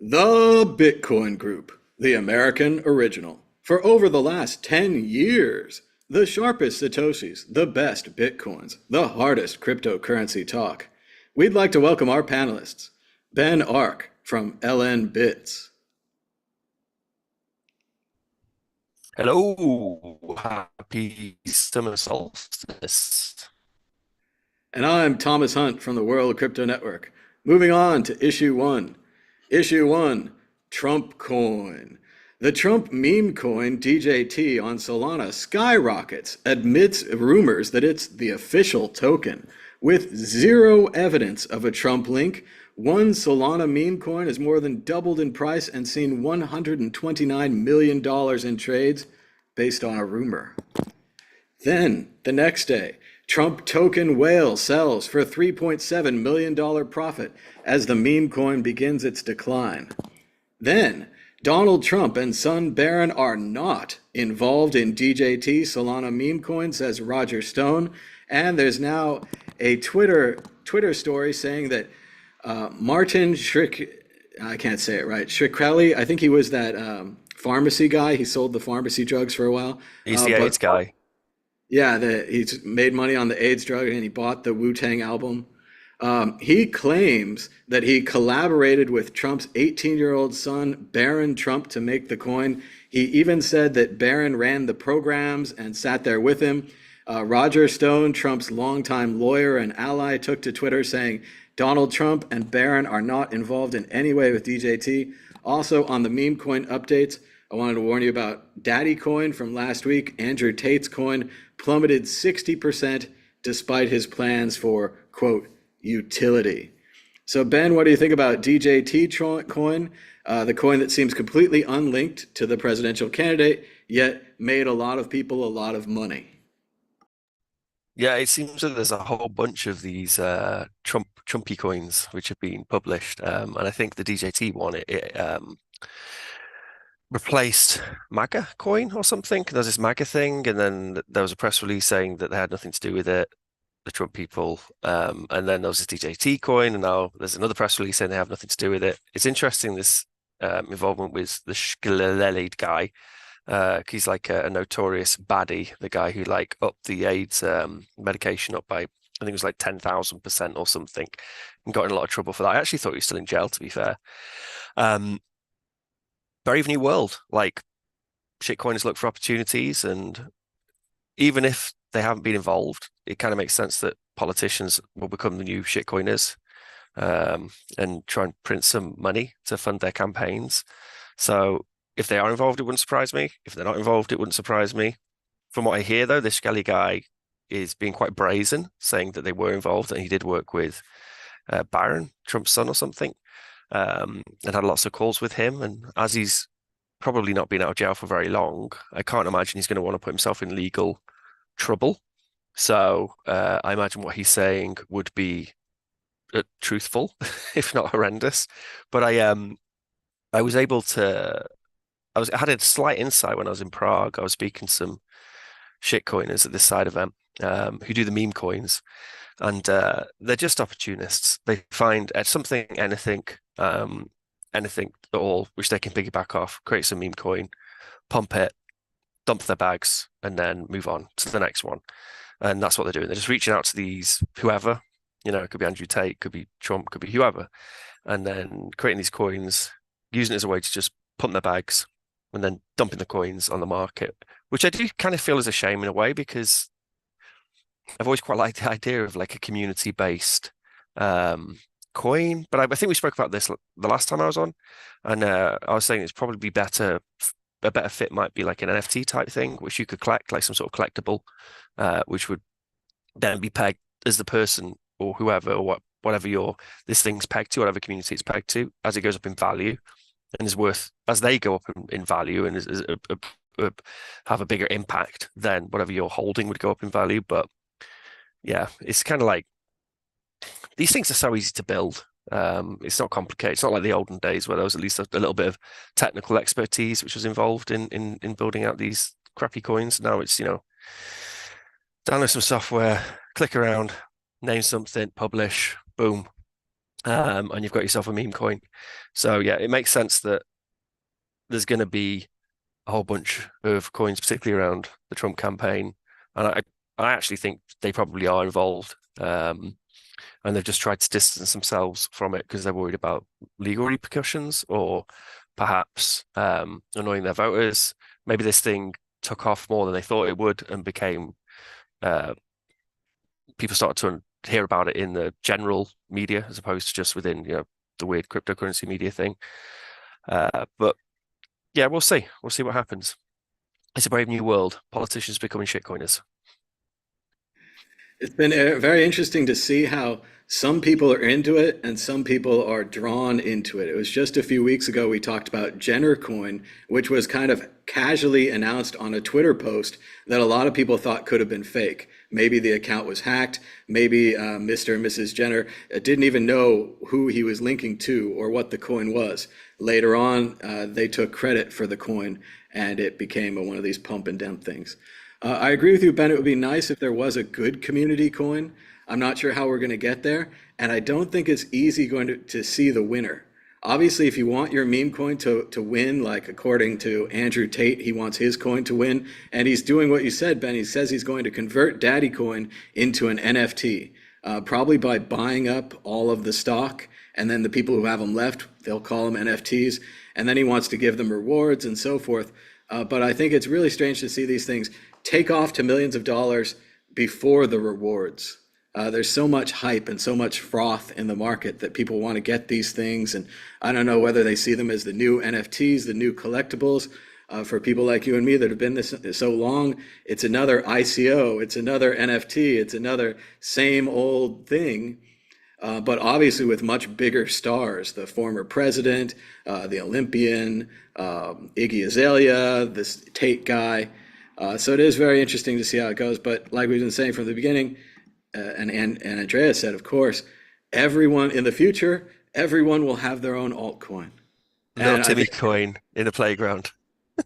The Bitcoin Group, the American original. For over the last 10 years, the sharpest Satoshis, the best Bitcoins, the hardest cryptocurrency talk. We'd like to welcome our panelists, Ben Ark from LN Bits. Hello, happy summer solstice. And I'm Thomas Hunt from the World Crypto Network. Moving on to issue one. Issue one, Trump coin. The Trump meme coin DJT on Solana skyrockets, admits rumors that it's the official token. With zero evidence of a Trump link, one Solana meme coin has more than doubled in price and seen $129 million in trades based on a rumor. Then, the next day, Trump token whale sells for $3.7 million profit as the meme coin begins its decline. Then, Donald Trump and son Barron are not involved in DJT Solana meme coin, says Roger Stone. And there's now a Twitter story saying that Martin I can't say it right, Shkreli, I think he was that pharmacy guy. He sold the pharmacy drugs for a while. He's the But AIDS guy. yeah, he's made money on the AIDS drug and he bought the Wu-Tang album. He claims that he collaborated with Trump's 18-year-old son, Barron Trump, to make the coin. He even said that Barron ran the programs and sat there with him. Roger Stone, Trump's longtime lawyer and ally, took to Twitter saying Donald Trump and Barron are not involved in any way with DJT. Also, on the meme coin updates, I wanted to warn you about Daddy Coin from last week. Andrew Tate's coin plummeted 60% despite his plans for, quote, utility. So Ben, what do you think about DJT coin, the coin that seems completely unlinked to the presidential candidate, yet made a lot of people a lot of money? Yeah, it seems that there's a whole bunch of these Trumpy coins which have been published, and I think the DJT one it replaced MAGA coin or something. There's this MAGA thing, and then there was a press release saying that they had nothing to do with it, the Trump people. And then there was this DJT coin, and now there's another press release saying they have nothing to do with it. It's interesting, this involvement with the Shkreli guy. He's like a notorious baddie, the guy who like upped the AIDS medication up by, I think it was like 10,000% or something, and got in a lot of trouble for that. I actually thought he was still in jail, to be fair. Brave new world. Like, shitcoiners look for opportunities, and even if they haven't been involved, it kind of makes sense that politicians will become the new shitcoiners and try and print some money to fund their campaigns. So if they are involved, it wouldn't surprise me. If they're not involved, it wouldn't surprise me. From what I hear, though, this Shkreli guy is being quite brazen, saying that they were involved and he did work with Barron, Trump's son or something, and had lots of calls with him. And as he's probably not been out of jail for very long, I can't imagine he's going to want to put himself in legal trouble. So I imagine what he's saying would be truthful, if not horrendous. But I was able to, I had a slight insight when I was in Prague. I was speaking to some shitcoiners at this side event who do the meme coins, and they're just opportunists. They find something, anything at all, which they can piggyback off, create some meme coin, pump it, dump their bags, and then move on to the next one. And that's what they're doing. They're just reaching out to these whoever, it could be Andrew Tate, could be Trump, could be whoever, and then creating these coins, using it as a way to just pump their bags and then dumping the coins on the market, which I do kind of feel is a shame in a way, because I've always quite liked the idea of like a community-based coin. But I think we spoke about this the last time I was on, and I was saying it's probably be better. A better fit might be like an NFT type thing, which you could collect, like some sort of collectible, which would then be pegged as the person or whoever or whatever this thing's pegged to, whatever community it's pegged to, as it goes up in value and is worth as they go up in value and have a bigger impact, then whatever you're holding would go up in value. But yeah, it's kind of like these things are so easy to build. It's not complicated. It's not like the olden days where there was at least a little bit of technical expertise which was involved in building out these crappy coins. Now it's, download some software, click around, name something, publish, boom, and you've got yourself a meme coin. So yeah, it makes sense that there's going to be a whole bunch of coins, particularly around the Trump campaign. And I actually think they probably are involved. And they've just tried to distance themselves from it because they're worried about legal repercussions or perhaps annoying their voters. Maybe this thing took off more than they thought it would and became people started to hear about it in the general media as opposed to just within the weird cryptocurrency media thing. But yeah, we'll see. We'll see what happens. It's a brave new world. Politicians becoming shitcoiners. It's been very interesting to see how some people are into it and some people are drawn into it. It was just a few weeks ago we talked about Jenner Coin, which was kind of casually announced on a Twitter post that a lot of people thought could have been fake. Maybe the account was hacked. Maybe Mr. and Mrs. Jenner didn't even know who he was linking to or what the coin was. Later on, they took credit for the coin and it became one of these pump and dump things. I agree with you, Ben. It would be nice if there was a good community coin. I'm not sure how we're going to get there, and I don't think it's easy going to see the winner. Obviously, if you want your meme coin to win, like according to Andrew Tate, he wants his coin to win, and he's doing what you said, Ben. He says he's going to convert Daddy Coin into an NFT, probably by buying up all of the stock, and then the people who have them left, they'll call them NFTs, and then he wants to give them rewards and so forth. But I think it's really strange to see these things take off to millions of dollars before the rewards. There's so much hype and so much froth in the market that people want to get these things. And I don't know whether they see them as the new NFTs, the new collectibles. For people like you and me that have been this so long, it's another ICO, it's another NFT, it's another same old thing. But obviously with much bigger stars, the former president, the Olympian, Iggy Azalea, this Tate guy. So it is very interesting to see how it goes. But like we've been saying from the beginning, and Andreas said, of course, everyone in the future, everyone will have their own altcoin. Little And I Timmy think coin in the playground.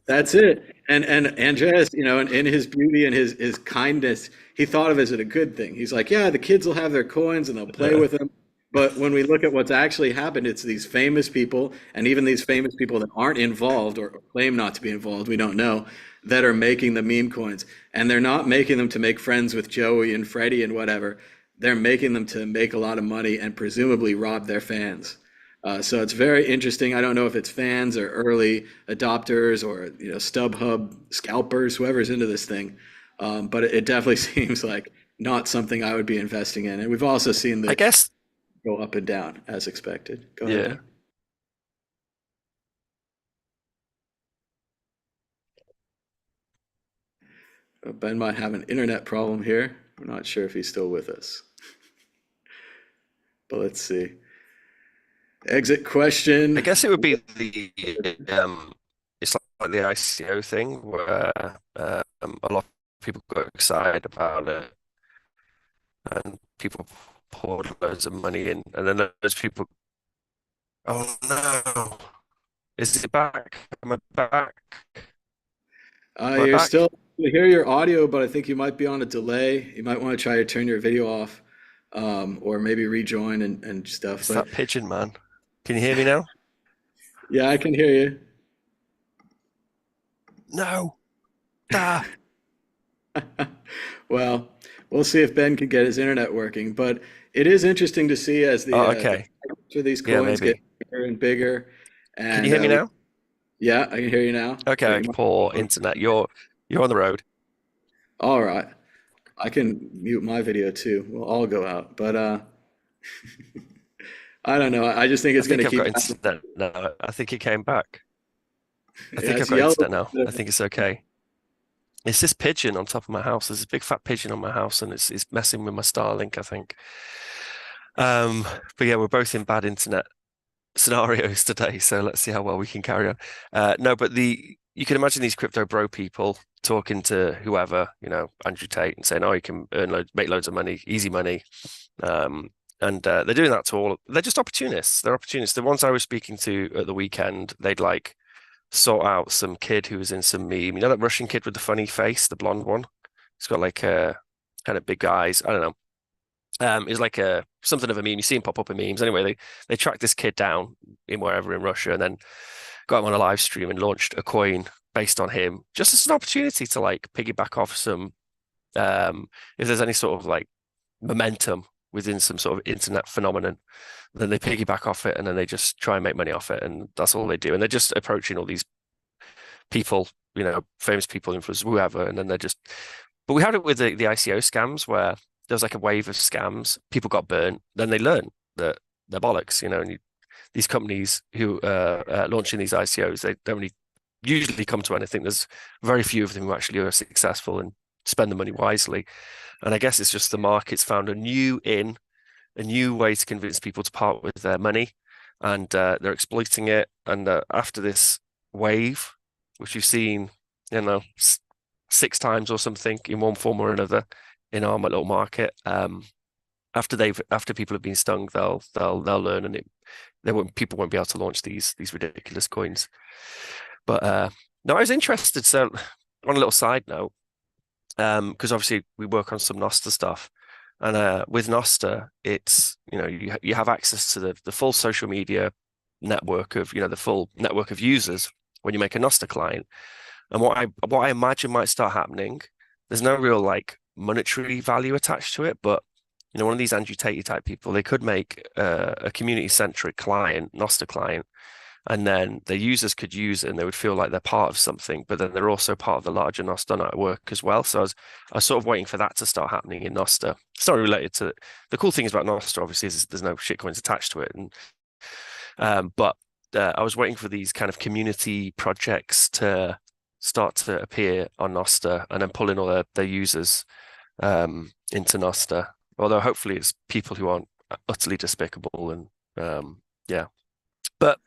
that's it. And Andreas, in his beauty and his kindness, he thought of it as a good thing. He's like, yeah, the kids will have their coins and they'll play with them. But when we look at what's actually happened, it's these famous people, and even these famous people that aren't involved or claim not to be involved, we don't know, that are making the meme coins. And they're not making them to make friends with Joey and Freddie and whatever. They're making them to make a lot of money and presumably rob their fans. So it's very interesting. I don't know if it's fans or early adopters or StubHub scalpers, whoever's into this thing, but it definitely seems like not something I would be investing in. And we've also seen I the guess, go up and down as expected. Go ahead, yeah. Ben. Ben might have an internet problem here. We're not sure if he's still with us, but let's see. Exit I question. guess it would be it's like the ICO thing where a lot of people got excited about it and people poured loads of money in, and then those people, oh no, is it back? Am I back? Am I You're back? still we hear your audio, but I think you might be on a delay. You might want to try to turn your video off, or maybe rejoin and stuff. It's But that pigeon man. Can you hear me now? yeah, I can hear you. No. Ah. Well, we'll see if Ben can get his internet working. But it is interesting to see as Oh, the okay. price of these Yeah, coins get maybe. bigger and bigger. Can you And hear me now? yeah, I can hear you now. But Okay, you might, poor internet. You're on the road. all right. I can mute my video too. We'll all go out. But I don't know. I just think I it's going think to I've got keep happening. internet now. I think it came back. I Yeah, think I've it's got yellow. internet now. I think it's okay. It's this pigeon on top of my house. There's a big fat pigeon on my house, and it's messing with my Starlink, I think. Um, but yeah, we're both in bad internet scenarios today, so let's see how well we can carry on. No, but you can imagine these crypto bro people talking to whoever, Andrew Tate, and saying, "Oh, you can make loads of money, easy money." And they're doing that to all. They're just opportunists. They're opportunists. The ones I was speaking to at the weekend, they'd like sort out some kid who was in some meme. You know that Russian kid with the funny face, the blonde one? He's got like kind of big eyes. I don't know. Is like a something of a meme. You see him pop up in memes. Anyway, they tracked this kid down in wherever in Russia, and then got him on a live stream and launched a coin based on him, just as an opportunity to like piggyback off some if there's any sort of like momentum within some sort of internet phenomenon, then they piggyback off it and then they just try and make money off it, and that's all they do. And they're just approaching all these people, famous people, influencers, whoever, and then they're just. But we had it with the ICO scams where there was like a wave of scams, people got burnt, then they learn that they're bollocks, and these companies who launching these ICOs, they don't really usually come to anything. There's very few of them who actually are successful and spend the money wisely. And I guess it's just the market's found a new way to convince people to part with their money, and they're exploiting it. And after this wave, which we've seen, 6 times or something in one form or another in our little market, after people have been stung, they'll learn, and people won't be able to launch these ridiculous coins. But no, I was interested. So on a little side note, because obviously we work on some Nostr stuff, and with Nostr, it's you have access to the full social media network of the full network of users when you make a Nostr client. And what I imagine might start happening, there's no real like monetary value attached to it, but one of these Andrew Tate type people, they could make a community centric client, Nostr client, and then the users could use it and they would feel like they're part of something, but then they're also part of the larger Nostr network as well. So I was sort of waiting for that to start happening in Nostr. It's not related to the cool things about Nostr, obviously, is there's no shitcoins attached to it. But I was waiting for these kind of community projects to start to appear on Nostr and then pull in all their users into Nostr. Although hopefully it's people who aren't utterly despicable and yeah. But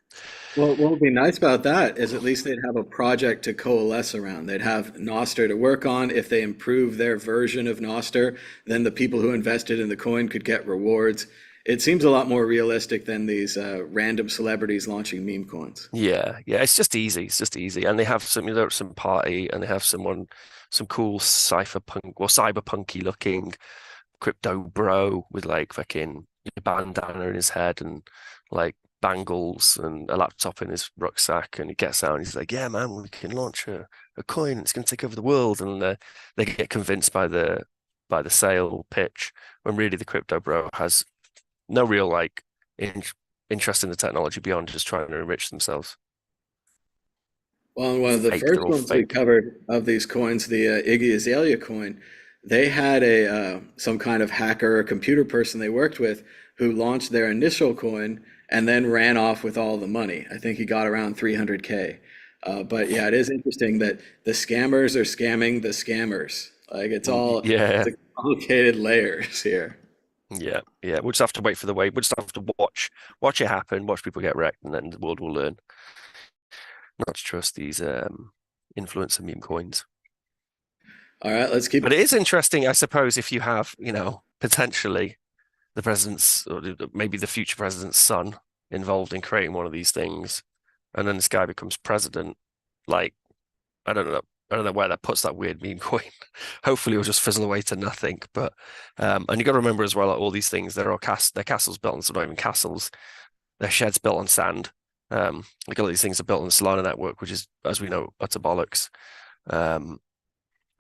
Well, what would be nice about that is at least they'd have a project to coalesce around. They'd have Nostr to work on. If they improve their version of Nostr, then the people who invested in the coin could get rewards. It seems a lot more realistic than these random celebrities launching meme coins. yeah, it's just easy. It's just easy. And they have some party, and they have some cool cyberpunky looking crypto bro with like fucking bandana in his head and like bangles and a laptop in his rucksack, and he gets out and he's like, yeah man, we can launch a coin, it's going to take over the world. And they get convinced by the sale pitch, when really the crypto bro has no real like interest in the technology beyond just trying to enrich themselves. Well, and one of the They're first all ones we fake. covered of these coins, the Iggy Azalea coin, they had a some kind of hacker or computer person they worked with who launched their initial coin and then ran off with all the money. I think he got around 300K. But yeah, it is interesting that the scammers are scamming the scammers. Like Yeah, it's a complicated layers here. yeah. We'll just have to wait for the wave. We'll just have to watch it happen, watch people get wrecked, and then the world will learn not to trust these influencer meme coins. All right, let's But keep. it is interesting, I suppose, if you have, potentially the president's, or maybe the future president's son involved in creating one of these things, and then this guy becomes president. Like, I don't know. I don't know where that puts that weird meme coin. Hopefully, it'll just fizzle away to nothing. But and you got to remember as well, like, all these things, they're castles built on, so not even castles. They're sheds built on sand. Like all these things are built on the Solana network, which is, as we know, utter bollocks. Um,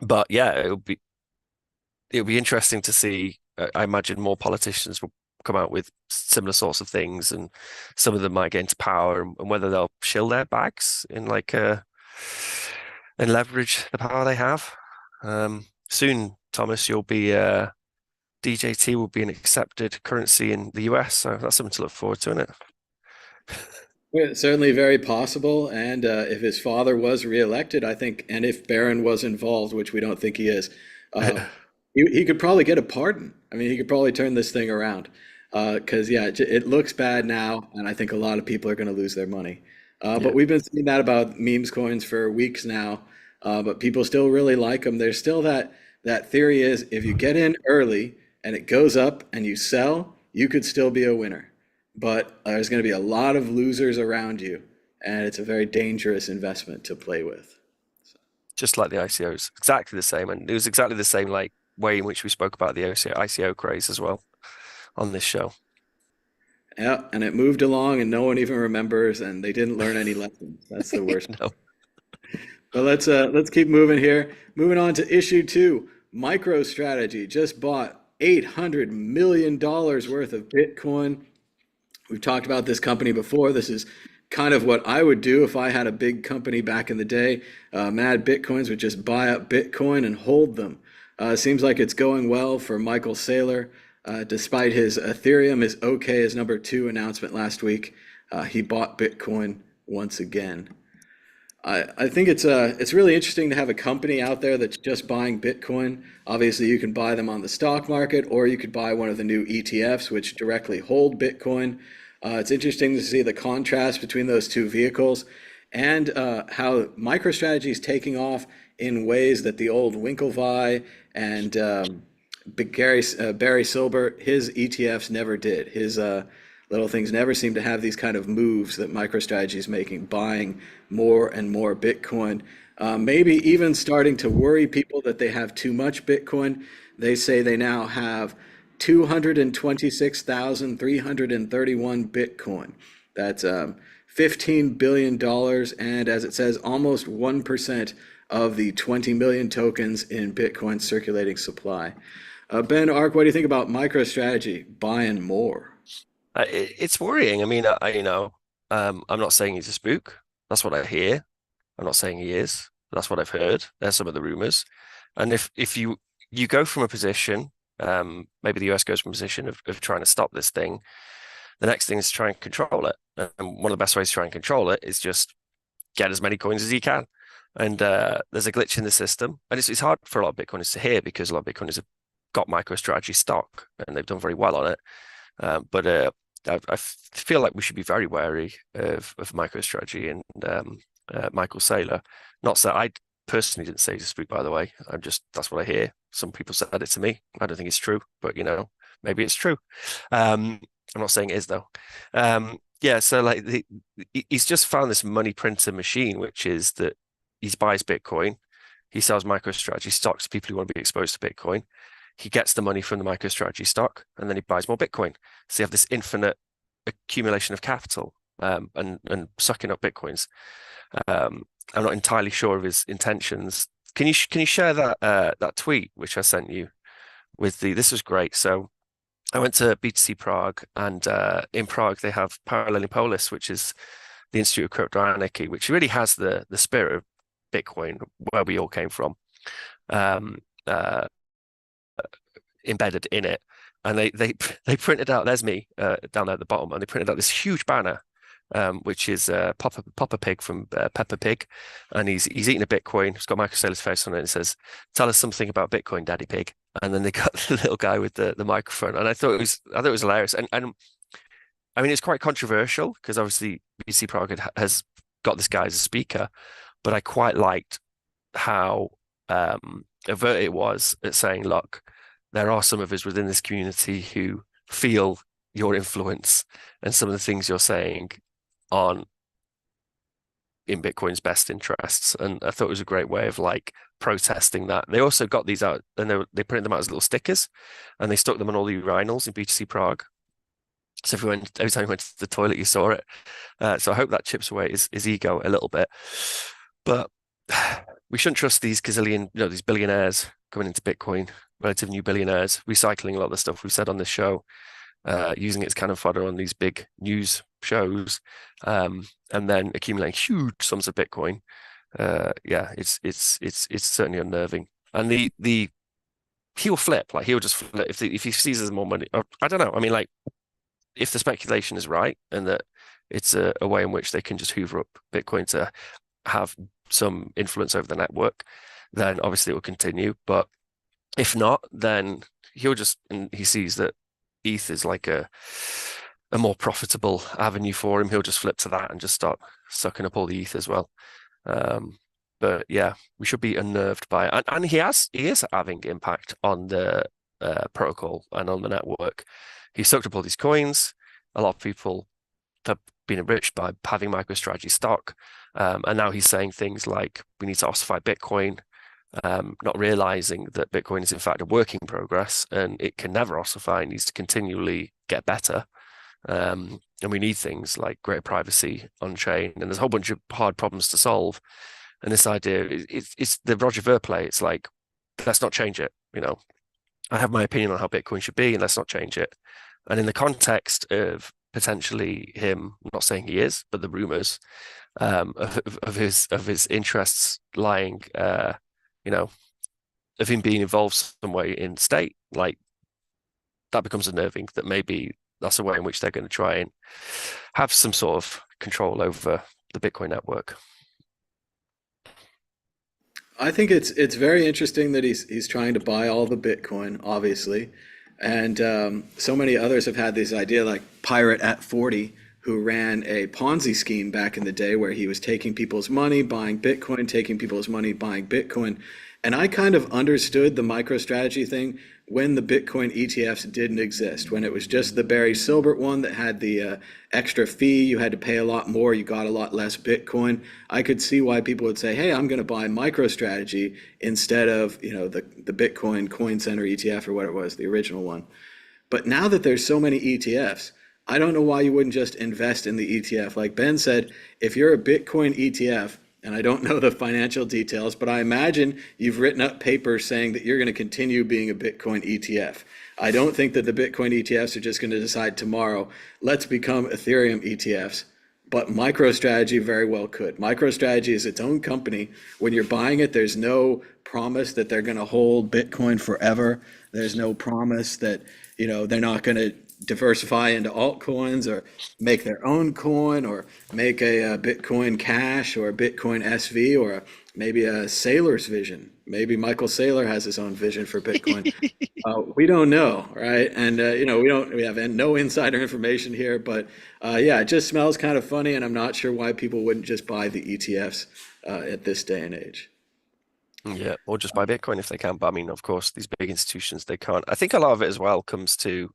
but yeah, it'll be interesting to see. I imagine more politicians will come out with similar sorts of things, and some of them might get into power, and whether they'll shill their bags in like and leverage the power they have. Soon, Thomas, you'll be DJT will be an accepted currency in the US, so that's something to look forward to, isn't Well, it's certainly very possible. And if his father was reelected, I think, and if Barron was involved, which we don't think he is, it? uh, he could probably get a pardon. I mean, he could probably turn this thing around. Because, yeah, it looks bad now, and I think a lot of people are going to lose their money. But Yeah, we've been seeing that about memes coins for weeks now. But people still really like them. There's still that theory is if you get in early and it goes up and you sell, you could still be a winner. But there's going to be a lot of losers around you, and it's a very dangerous investment to play with. just like the ICOs, exactly the same, and it was exactly the same like way in which we spoke about the ICO craze as well. on this show. Yeah, and it moved along and no one even remembers and they didn't learn any lessons. That's the worst. No. But let's keep moving here. Moving on to issue two. Microstrategy just bought $800 million worth of Bitcoin. We've talked about this company before. This is kind of what I would do if I had a big company back in the day. Mad Bitcoins would just buy up Bitcoin and hold them. Seems like it's going well for Michael Saylor. Despite his Ethereum is okay as number two announcement last week, he bought Bitcoin once again. I think it's really interesting to have a company out there that's just buying Bitcoin. Obviously, you can buy them on the stock market, or you could buy one of the new ETFs, which directly hold Bitcoin. It's interesting to see the contrast between those two vehicles and how MicroStrategy is taking off in ways that the old Winklevi and Barry Silber, his ETFs never did. His little things never seem to have these kind of moves that MicroStrategy is making, buying more and more Bitcoin. Maybe even starting to worry people that they have too much Bitcoin. They say they now have 226,331 Bitcoin. That's $15 billion, and as it says, almost 1% of the 20 million tokens in Bitcoin circulating supply. Ben, Ark, what do you think about MicroStrategy buying more? It's worrying. I mean, I'm not saying he's a spook. That's what I hear. I'm not saying he is. That's what I've heard. There's some of the rumors. And if you go from a position, maybe the US goes from a position of trying to stop this thing, the next thing is to try and control it. And one of the best ways to try and control it is just get as many coins as you can. And there's a glitch in the system. And it's hard for a lot of Bitcoiners to hear because a lot of Bitcoiners have got MicroStrategy stock and they've done very well on it. But I feel like we should be very wary of MicroStrategy and Michael Saylor. Not so I personally didn't say he's a spook, by the way. That's what I hear. Some people said it to me. I don't think it's true, but maybe it's true. I'm not saying it is though. Yeah, so like he's just found this money printer machine, which is that he buys Bitcoin, he sells MicroStrategy stocks to people who want to be exposed to Bitcoin. He gets the money from the MicroStrategy stock, and then he buys more Bitcoin. So you have this infinite accumulation of capital and sucking up Bitcoins. I'm not entirely sure of his intentions. Can you share that tweet which I sent you with this was great. So I went to BTC Prague, and in Prague they have Parallelipolis, which is the Institute of Crypto which really has the spirit of Bitcoin, where we all came from, embedded in it. And they printed out, there's me down there at the bottom, and they printed out this huge banner, which is Papa Pig from Peppa Pig, and he's eating a Bitcoin. It's got Michael Saylor's face on it. And it says, "Tell us something about Bitcoin, Daddy Pig." And then they got the little guy with the microphone, and I thought it was hilarious. And I mean, it's quite controversial because obviously BTC Prague has got this guy as a speaker, but I quite liked how overt it was at saying, "Look, there are some of us within this community who feel your influence and some of the things you're saying aren't in Bitcoin's best interests." And I thought it was a great way of like protesting that. They also got these out and they printed them out as little stickers, and they stuck them on all the urinals in BTC Prague. So every time you went to the toilet, you saw it. So I hope that chips away his ego a little bit. But we shouldn't trust these these billionaires coming into Bitcoin, relative new billionaires, recycling a lot of the stuff we've said on this show, using it as cannon fodder on these big news shows, and then accumulating huge sums of Bitcoin. Yeah, it's certainly unnerving. And he'll flip, like he'll just flip if he sees there's more money. I don't know. I mean, like if the speculation is right and that it's a way in which they can just hoover up Bitcoin to have some influence over the network, then obviously it will continue. But if not, then he sees that ETH is like a more profitable avenue for him. He'll just flip to that and just start sucking up all the ETH as well. But yeah, we should be unnerved by it. And he is having impact on the protocol and on the network. He sucked up all these coins. A lot of people have been enriched by having MicroStrategy stock. And now he's saying things like, we need to ossify Bitcoin. not realizing that Bitcoin is in fact a work in progress and it can never ossify, it needs to continually get better. And we need things like greater privacy on chain, and there's a whole bunch of hard problems to solve. And this idea it's the Roger Ver play. It's like, let's not change it. I have my opinion on how Bitcoin should be, and let's not change it. And in the context of potentially him, I'm not saying he is, but the rumors of his interests lying, of him being involved some way in state, like that becomes unnerving. That maybe that's a way in which they're going to try and have some sort of control over the Bitcoin network. I think it's very interesting that he's trying to buy all the Bitcoin, obviously, and so many others have had this idea, like Pirate at 40, who ran a Ponzi scheme back in the day where he was taking people's money, buying Bitcoin, taking people's money, buying Bitcoin. And I kind of understood the MicroStrategy thing when the Bitcoin ETFs didn't exist, when it was just the Barry Silbert one that had the extra fee. You had to pay a lot more, you got a lot less Bitcoin. I could see why people would say, hey, I'm going to buy MicroStrategy instead of the Bitcoin Coin Center ETF or what it was, the original one. But now that there's so many ETFs, I don't know why you wouldn't just invest in the ETF. Like Ben said, if you're a Bitcoin ETF, and I don't know the financial details, but I imagine you've written up papers saying that you're going to continue being a Bitcoin ETF. I don't think that the Bitcoin ETFs are just going to decide tomorrow, let's become Ethereum ETFs. But MicroStrategy very well could. MicroStrategy is its own company. When you're buying it, there's no promise that they're going to hold Bitcoin forever. There's no promise that, they're not going to diversify into altcoins or make their own coin or make a Bitcoin Cash or a Bitcoin SV or maybe a Sailor's vision. Maybe Michael Saylor has his own vision for Bitcoin. We don't know, right? And we have no insider information here, but yeah, it just smells kind of funny, and I'm not sure why people wouldn't just buy the ETFs at this day and age. Yeah, or just buy Bitcoin if they can. But I mean, of course, these big institutions, they can't. I think a lot of it as well comes to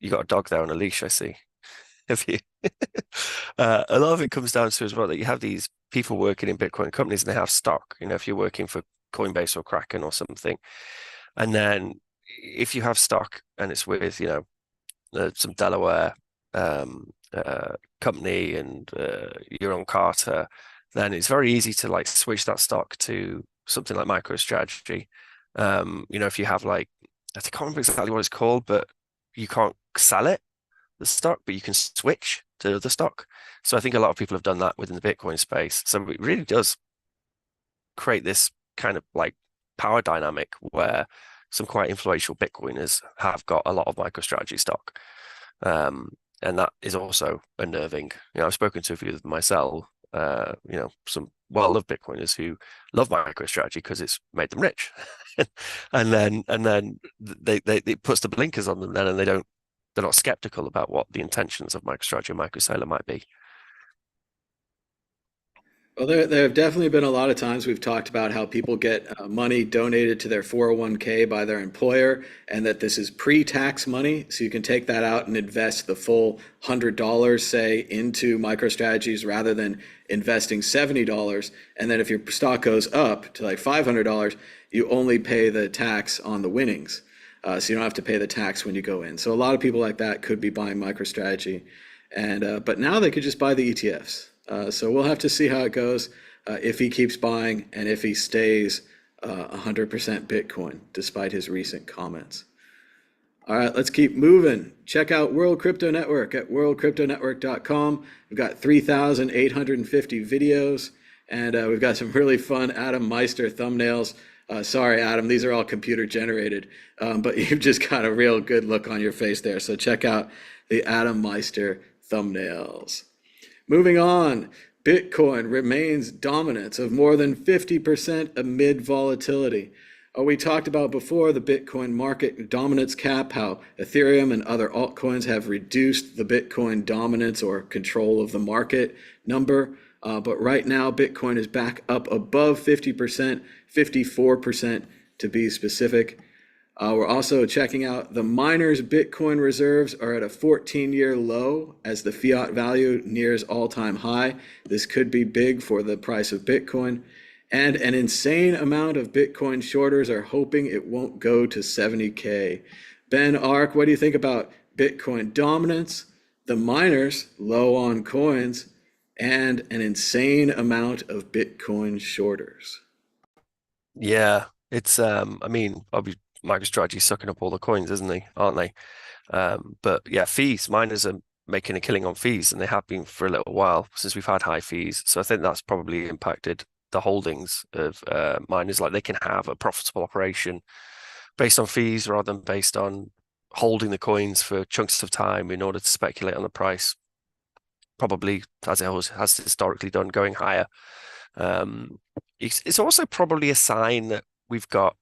you got a dog there on a leash, I see. Have you? A lot of it comes down to as well that you have these people working in Bitcoin companies and they have stock. If you're working for Coinbase or Kraken or something, and then if you have stock and it's with some Delaware company and you're on Carter, then it's very easy to like switch that stock to something like MicroStrategy. If you have like, I can't remember exactly what it's called, but you can't sell it, the stock, but you can switch to the stock. So I think a lot of people have done that within the Bitcoin space. So it really does create this kind of like power dynamic where some quite influential Bitcoiners have got a lot of MicroStrategy stock. And that is also unnerving. I've spoken to a few of them myself, some well-loved Bitcoiners who love MicroStrategy because it's made them rich. and then they it puts the blinkers on them then, and they're not skeptical about what the intentions of MicroStrategy and MicroSaylor might be. Well, there have definitely been a lot of times we've talked about how people get money donated to their 401k by their employer, and that this is pre-tax money. So you can take that out and invest the full $100, say, into MicroStrategies rather than investing $70. And then if your stock goes up to like $500, you only pay the tax on the winnings. So you don't have to pay the tax when you go in. So a lot of people like that could be buying MicroStrategy. But now they could just buy the ETFs. So we'll have to see how it goes if he keeps buying and if he stays 100% Bitcoin, despite his recent comments. All right, let's keep moving. Check out World Crypto Network at worldcryptonetwork.com. We've got 3,850 videos, and we've got some really fun Adam Meister thumbnails. Sorry, Adam, these are all computer generated, but you've just got a real good look on your face there. So check out the Adam Meister thumbnails. Moving on, Bitcoin remains dominance of more than 50% amid volatility. We talked about before the Bitcoin market dominance cap, how Ethereum and other altcoins have reduced the Bitcoin dominance or control of the market number. But right now, Bitcoin is back up above 50%, 54% to be specific. We're also checking out the miners' Bitcoin reserves are at a 14-year low as the fiat value nears all-time high. This could be big for the price of Bitcoin. And an insane amount of Bitcoin shorters are hoping it won't go to 70K. Ben Ark, what do you think about Bitcoin dominance, the miners low on coins, and an insane amount of Bitcoin shorters? Yeah, it's I mean, obviously MicroStrategy sucking up all the coins, isn't they? Aren't they? But yeah, fees. Miners are making a killing on fees, and they have been for a little while since we've had high fees. So I think that's probably impacted the holdings of miners. Like they can have a profitable operation based on fees rather than based on holding the coins for chunks of time in order to speculate on the price. Probably as it always has historically done, going higher. It's also probably a sign that we've got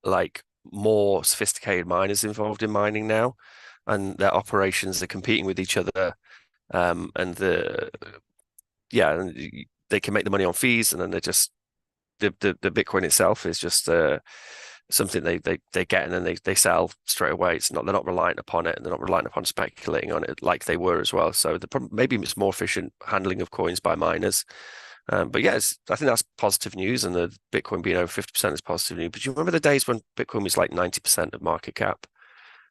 like more sophisticated miners involved in mining now, and their operations are competing with each other. And they can make the money on fees, and then they're just the Bitcoin itself is just something they get and then they sell straight away. They're not reliant upon it, and they're not reliant upon speculating on it like they were as well. So maybe it's more efficient handling of coins by miners. But yeah, I think that's positive news, and the Bitcoin being over 50% is positive news. But you remember the days when Bitcoin was like 90% of market cap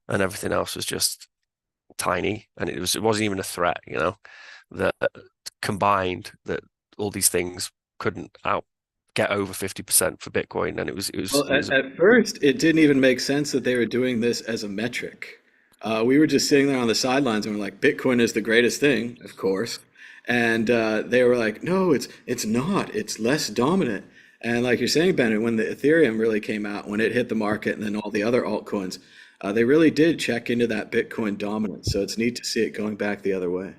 and everything else was just tiny, and it wasn't even a threat, that combined that all these things couldn't out get over 50% for Bitcoin, and Well, it was at first, it didn't even make sense that they were doing this as a metric. We were just sitting there on the sidelines and we're like, Bitcoin is the greatest thing, of course. And they were like, no, it's not. It's less dominant. And like you're saying, Bennett, when the Ethereum really came out, when it hit the market, and then all the other altcoins, they really did check into that Bitcoin dominance. So it's neat to see it going back the other way.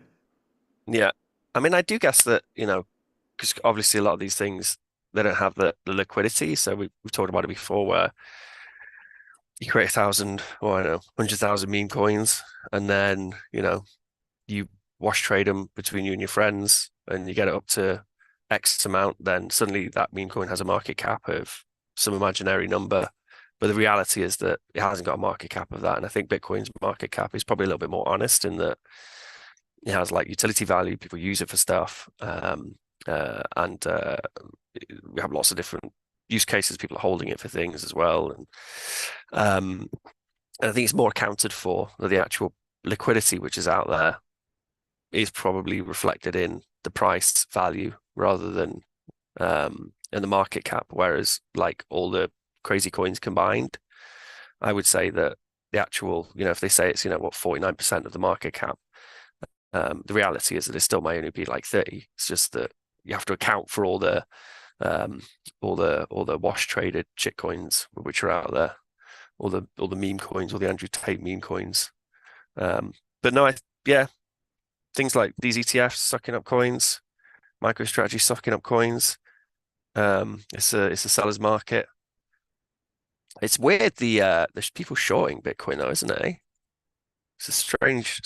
yeah. I mean, I do guess that, because obviously a lot of these things they don't have the liquidity. So we've talked about it before, where you create 1,000 or I don't know 100,000 meme coins, and then you wash trade them between you and your friends, and you get it up to X amount. Then suddenly that meme coin has a market cap of some imaginary number. But the reality is that it hasn't got a market cap of that. And I think Bitcoin's market cap is probably a little bit more honest in that it has like utility value. People use it for stuff. And we have lots of different use cases. People are holding it for things as well. And I think it's more accounted for that the actual liquidity which is out there is probably reflected in the price value rather than in the market cap. Whereas like all the crazy coins combined, I would say that the actual, if they say it's, 49% of the market cap, the reality is that it still may only be like 30. It's just that you have to account for all the wash traded shit coins which are out there, all the meme coins, all the Andrew Tate meme coins. But no, yeah, things like these ETFs sucking up coins, MicroStrategy sucking up coins. It's a seller's market. It's weird there's people shorting Bitcoin though, isn't it? Eh? It's a strange.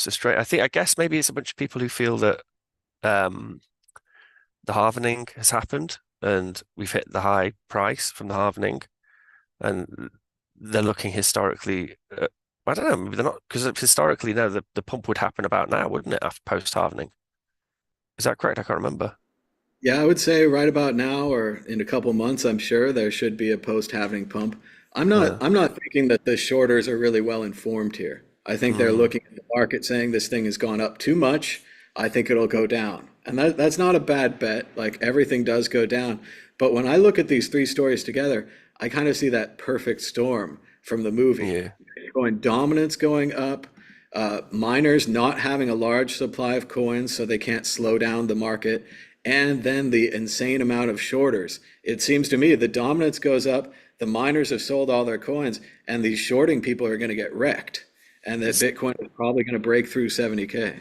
I guess maybe it's a bunch of people who feel that the halvening has happened and we've hit the high price from the halvening, and they're looking historically. I don't know. Maybe they're not, because historically now the pump would happen about now, wouldn't it? After post halvening, is that correct? I can't remember. Yeah, I would say right about now or in a couple months, I'm sure there should be a post-halving pump. Yeah. I'm not thinking that the shorters are really well informed here. I think they're Mm, looking at the market saying this thing has gone up too much. I think it'll go down. And that's not a bad bet. Like everything does go down. But when I look at these three stories together, I kind of see that perfect storm from the movie. yeah. Going dominance going up, miners not having a large supply of coins so they can't slow down the market, and then the insane amount of shorters. It seems to me the dominance goes up, the miners have sold all their coins, and these shorting people are going to get wrecked, and that It's Bitcoin is probably going to break through 70K.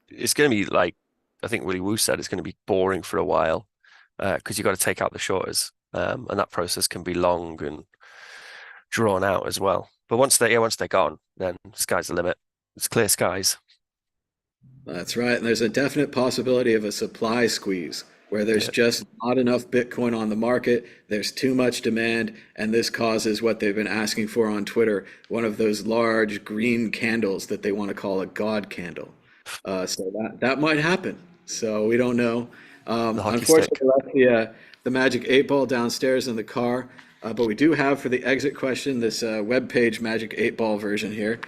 it's going to be like, I think Willie Woo said, it's going to be boring for a while because you've got to take out the shorters, and that process can be long and drawn out as well. But once they're gone, then sky's the limit. It's clear skies. That's right. And there's a definite possibility of a supply squeeze where there's Yeah. just not enough Bitcoin on the market. There's too much demand. And this causes what they've been asking for on Twitter, one of those large green candles that they want to call a God candle. So that might happen. So we don't know. The hockey stick. Unfortunately, the Magic 8 Ball downstairs in the car. But we do have for the exit question this web page Magic 8 Ball version here.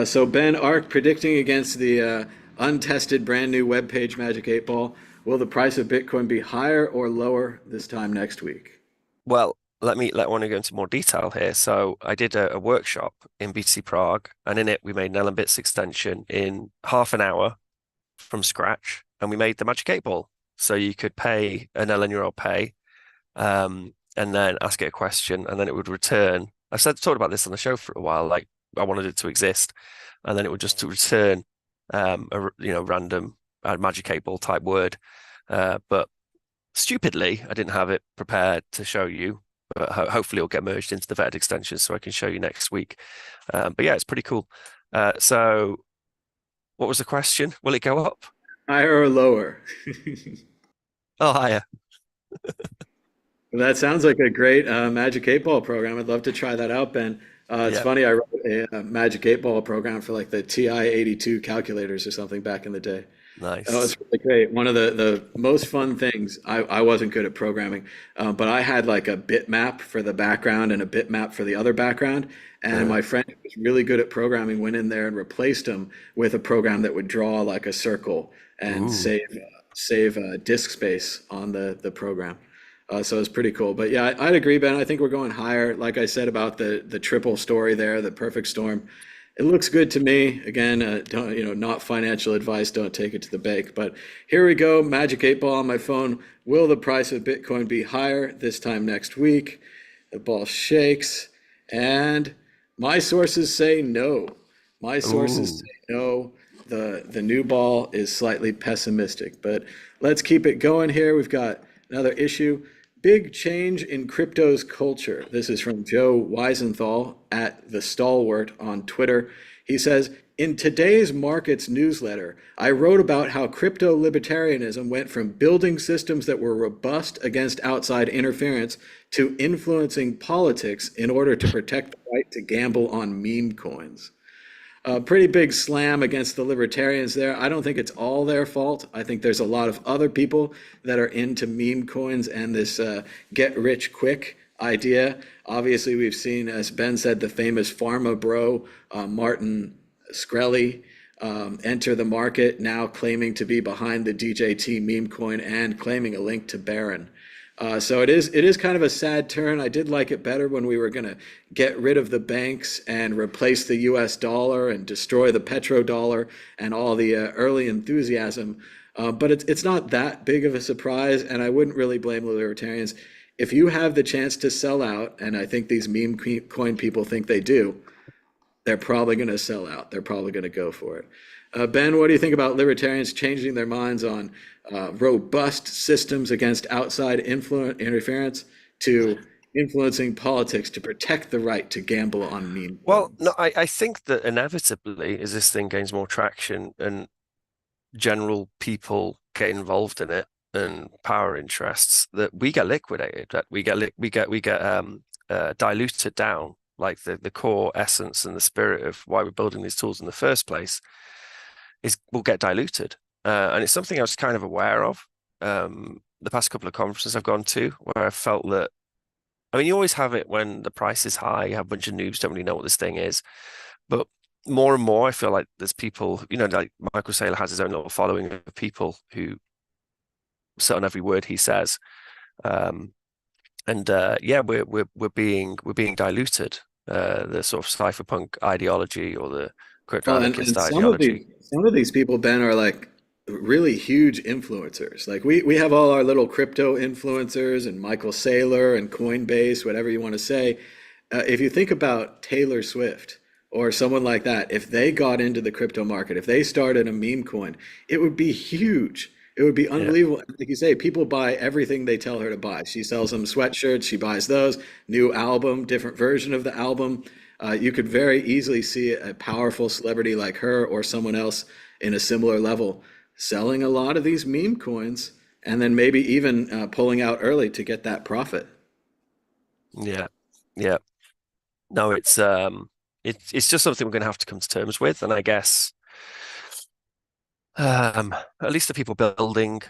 So Ben Ark predicting against the untested brand new web page Magic 8 Ball. Will the price of Bitcoin be higher or lower this time next week? Well, let me want to go into more detail here. So I did a workshop in BTC Prague, and in it we made an LM Bits extension in half an hour from scratch, and we made the Magic 8 Ball. So you could pay an LN Euro pay, and then ask it a question, and then it would return. I talked about this on the show for a while, like I wanted it to exist, and then it would just return a random Magic 8 Ball type word. But stupidly, I didn't have it prepared to show you. But hopefully it'll get merged into the vetted extension so I can show you next week. But yeah, it's pretty cool. So what was the question? Will it go up? Higher or lower? Oh, higher. That sounds like a great Magic 8 Ball program. I'd love to try that out, Ben. It's Yeah, funny, I wrote a Magic 8 Ball program for like the TI-82 calculators or something back in the day. That nice. was really great. One of the most fun things, I wasn't good at programming, but I had like a bitmap for the background and a bitmap for the other background. And Uh, my friend who was really good at programming went in there and replaced them with a program that would draw like a circle and ooh. save disk space on the program. So it's pretty cool. But yeah, I'd agree, Ben. I think we're going higher. Like I said about the triple story there, the perfect storm. It looks good to me. Again, don't, not financial advice. Don't take it to the bank. But here we go. Magic 8 Ball on my phone. Will the price of Bitcoin be higher this time next week? The ball shakes, and my sources say no. My sources Ooh. say no. The new ball is slightly pessimistic, but let's keep it going here. We've got another issue. Big change in crypto's culture. This is from Joe Weisenthal at The Stalwart on Twitter. He says, in today's markets newsletter, I wrote about how crypto libertarianism went from building systems that were robust against outside interference to influencing politics in order to protect the right to gamble on meme coins. A pretty big slam against the libertarians there. I don't think it's all their fault. I think there's a lot of other people that are into meme coins and this get rich quick idea. Obviously, we've seen, as Ben said, the famous pharma bro, Martin Shkreli, enter the market, now claiming to be behind the DJT meme coin and claiming a link to Barron. So it is kind of a sad turn. I did like it better when we were going to get rid of the banks and replace the US dollar and destroy the petrodollar and all the early enthusiasm. But it's not that big of a surprise, and I wouldn't really blame the libertarians. If you have the chance to sell out, and I think these meme coin people think they do, they're probably going to sell out. They're probably going to go for it. Ben, what do you think about libertarians changing their minds on robust systems against outside interference to influencing politics to protect the right to gamble on meme Well, no, coins? I think that inevitably, as this thing gains more traction and general people get involved in it and power interests, that we get liquidated, that we get diluted down, like the core essence and the spirit of why we're building these tools in the first place will get diluted. And it's something I was kind of aware of the past couple of conferences I've gone to, where I felt that, I mean, you always have it when the price is high, you have a bunch of noobs don't really know what this thing is. But more and more, I feel like there's people, like Michael Saylor has his own little following of people who sit on every word he says. Yeah, we're being diluted. The sort of cypherpunk ideology or the crypto Well, and, anarchist and ideology. some of these people, Ben, are like really huge influencers. Like we have all our little crypto influencers and Michael Saylor and Coinbase, whatever you want to say. If you think about Taylor Swift or someone like that, if they got into the crypto market, if they started a meme coin, it would be huge. It would be Yeah, unbelievable. Like you say, people buy everything they tell her to buy. She sells them sweatshirts, she buys those, new album, different version of the album. You could very easily see a powerful celebrity like her or someone else in a similar level selling a lot of these meme coins and then maybe even pulling out early to get that profit. yeah, yeah. No, it's just something we're going to have to come to terms with, and I guess at least the people building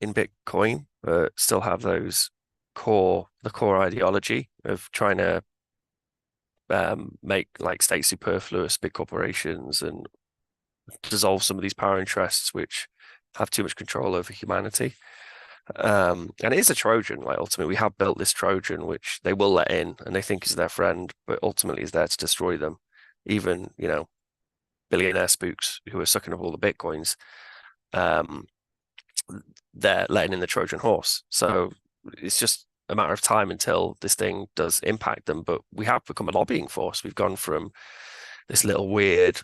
in Bitcoin still have those. core ideology of trying to make like state superfluous big corporations and dissolve some of these power interests which have too much control over humanity. And it is a Trojan. Like ultimately, we have built this Trojan which they will let in and they think is their friend, but ultimately is there to destroy them. Even, you know, billionaire spooks who are sucking up all the bitcoins, they're letting in the Trojan horse. So it's just a matter of time until this thing does impact them. But we have become a lobbying force. We've gone from this little weird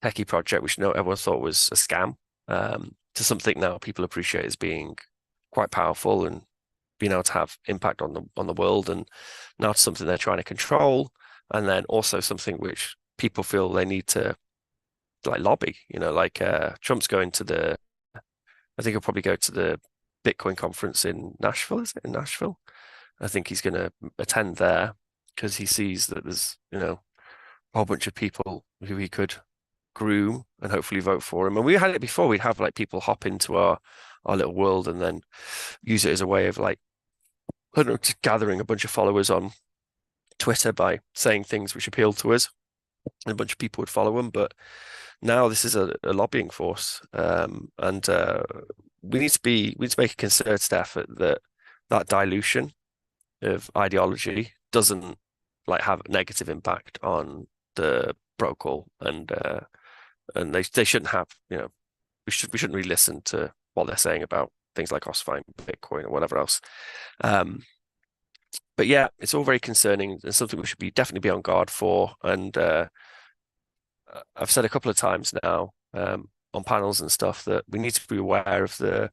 techie project, which everyone thought was a scam, to something now people appreciate as being quite powerful and being able to have impact on the world, and now to something they're trying to control, and then also something which people feel they need to like lobby. You know, like Trump's going to I think he'll probably go to the Bitcoin conference in Nashville. Is it in Nashville? I think he's going to attend there because he sees that there's, you know, a whole bunch of people who he could groom and hopefully vote for him. And we had it before. We'd have like people hop into our little world and then use it as a way of like, I don't know, just gathering a bunch of followers on Twitter by saying things which appeal to us, and a bunch of people would follow them. But now this is a lobbying force, and we need to make a concerted effort that dilution of ideology doesn't like have a negative impact on the protocol, and they shouldn't have, you know, we shouldn't really listen to what they're saying about things like ossifying Bitcoin or whatever else. But yeah, it's all very concerning and something we should definitely be on guard for. And I've said a couple of times now on panels and stuff that we need to be aware of the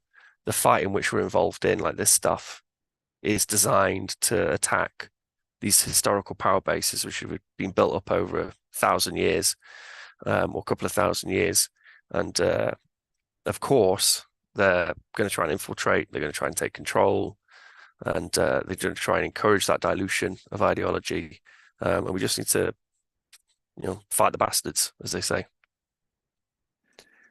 fight in which we're involved in. Like, this stuff is designed to attack these historical power bases which have been built up over 1,000 years, or a couple of thousand years. And of course, they're going to try and infiltrate, they're going to try and take control, and they're going to try and encourage that dilution of ideology. And we just need to, you know, fight the bastards, as they say.